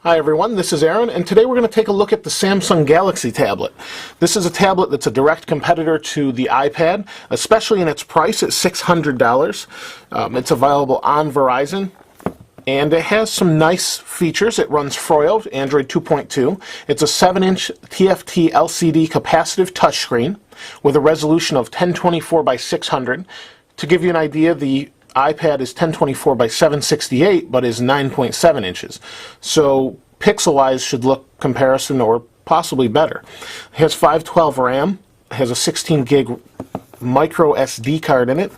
Hi everyone, this is Aaron, and today we're going to take a look at the Samsung Galaxy tablet. This is a tablet that's a direct competitor to the iPad, especially in its price at $600. It's available on Verizon, and it has some nice features. It runs Froyo, Android 2.2. It's a 7-inch TFT LCD capacitive touchscreen with a resolution of 1024 by 600. To give you an idea, the iPad is 1024 by 768, but is 9.7 inches. So pixel-wise should look comparison or possibly better. It has 512 RAM, has a 16 gig micro SD card in it.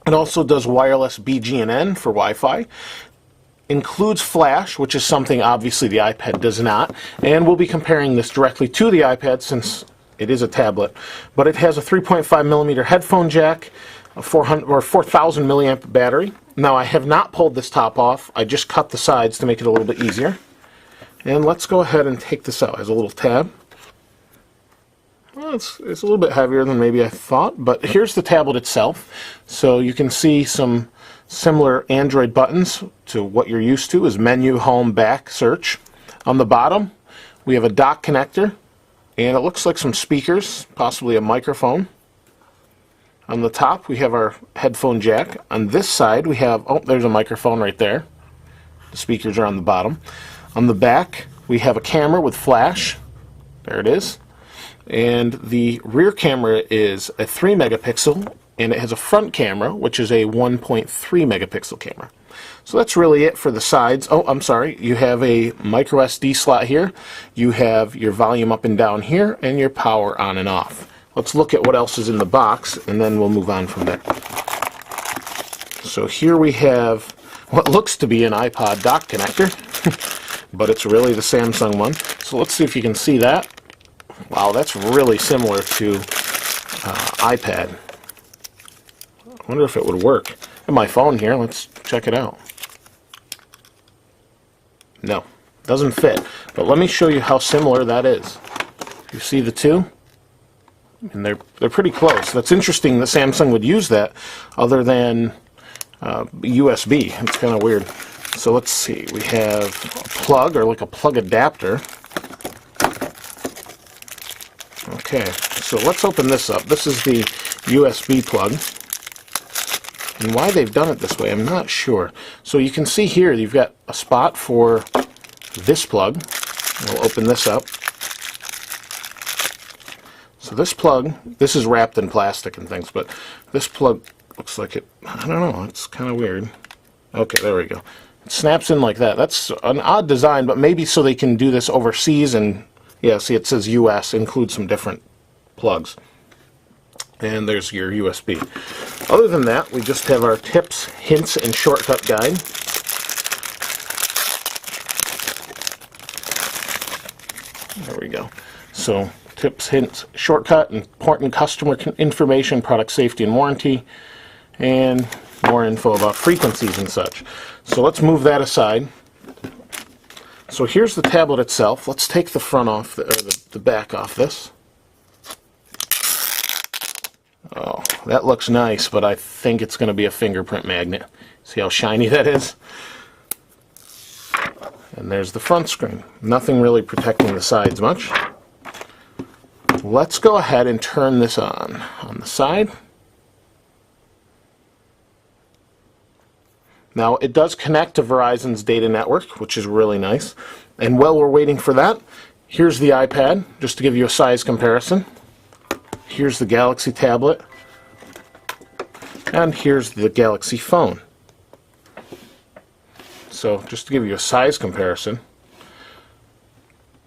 It also does wireless BGNN for Wi-Fi. Includes flash, which is something obviously the iPad does not. And we'll be comparing this directly to the iPad since it is a tablet. But it has a 3.5 millimeter headphone jack, a 4,000 milliamp battery. Now I have not pulled this top off. I just cut the sides to make it a little bit easier. And let's go ahead and take this out. It has a little tab. Well, it's a little bit heavier than maybe I thought, but here's the tablet itself. So you can see some similar Android buttons to what you're used to, is menu, home, back, search. On the bottom we have a dock connector, and it looks like some speakers, possibly a microphone. On the top we have our headphone jack. On this side we have, oh, there's a microphone right there. The speakers are on the bottom. On the back we have a camera with flash. There it is. And the rear camera is a 3 megapixel, and it has a front camera which is a 1.3 megapixel camera. So that's really it for the sides. Oh, I'm sorry, you have a micro SD slot here. You have your volume up and down here, and your power on and off. Let's look at what else is in the box, and then we'll move on from there. So here we have what looks to be an iPod dock connector, but it's really the Samsung one. So let's see if you can see that. Wow, that's really similar to iPad. I wonder if it would work. I have my phone here. Let's check it out. No, doesn't fit. But let me show you how similar that is. You see the two? And they're pretty close. That's interesting that Samsung would use that other than USB. It's kind of weird. So let's see. We have a plug, or like a plug adapter. Okay, so let's open this up. This is the USB plug. And why they've done it this way, I'm not sure. So you can see here you've got a spot for this plug. We'll open this up. So this plug, this is wrapped in plastic and things, but this plug looks like it, I don't know, it's kind of weird. Okay, there we go. It snaps in like that. That's an odd design, but maybe so they can do this overseas, and yeah, see it says US, includes some different plugs. And there's your USB. Other than that, we just have our tips, hints, and shortcut guide. There we go. So tips, hints, shortcut, important customer information, product safety and warranty, and more info about frequencies and such. So let's move that aside. So here's the tablet itself. Let's take the front off, or the back off this. Oh, that looks nice, but I think it's going to be a fingerprint magnet. See how shiny that is? And there's the front screen. Nothing really protecting the sides much. Let's go ahead and turn this on the side. Now it does connect to Verizon's data network, which is really nice. And while we're waiting for that, here's the iPad, just to give you a size comparison. Here's the Galaxy tablet. And here's the Galaxy phone. So just to give you a size comparison,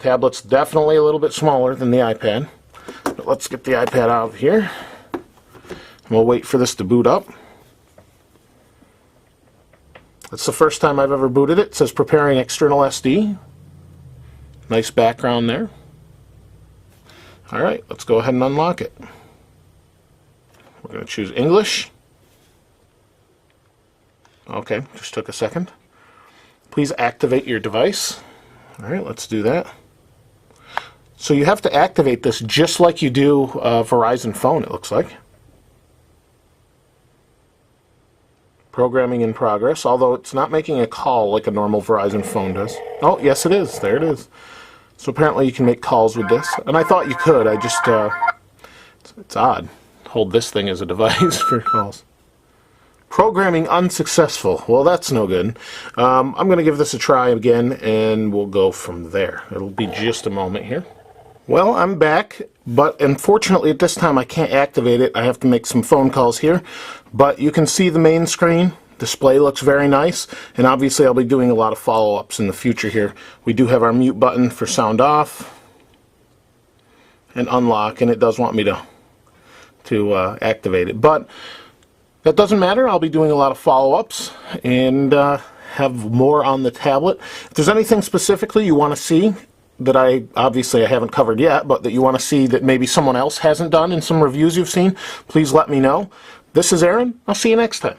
tablet's definitely a little bit smaller than the iPad. But let's get the iPad out of here. We'll wait for this to boot up. That's the first time I've ever booted it. It says preparing external SD. Nice background there. Alright, let's go ahead and unlock it. We're going to choose English. Okay, just took a second. Please activate your device. Alright, let's do that. So you have to activate this just like you do a Verizon phone, it looks like. Programming in progress, although it's not making a call like a normal Verizon phone does. Oh, yes it is. There it is. So apparently you can make calls with this. And I thought you could. I just, it's odd. Hold this thing as a device for calls. Programming unsuccessful. Well, that's no good. I'm going to give this a try again, and we'll go from there. It'll be just a moment here. Well, I'm back, but unfortunately at this time I can't activate it. I have to make some phone calls here, but you can see the main screen. Display looks very nice, and obviously I'll be doing a lot of follow-ups in the future here. We do have our mute button for sound off and unlock, and it does want me to activate it, but that doesn't matter. I'll be doing a lot of follow-ups and have more on the tablet. If there's anything specifically you want to see that I haven't covered yet, but that you want to see that maybe someone else hasn't done in some reviews you've seen, please let me know. This is Aaron. I'll see you next time.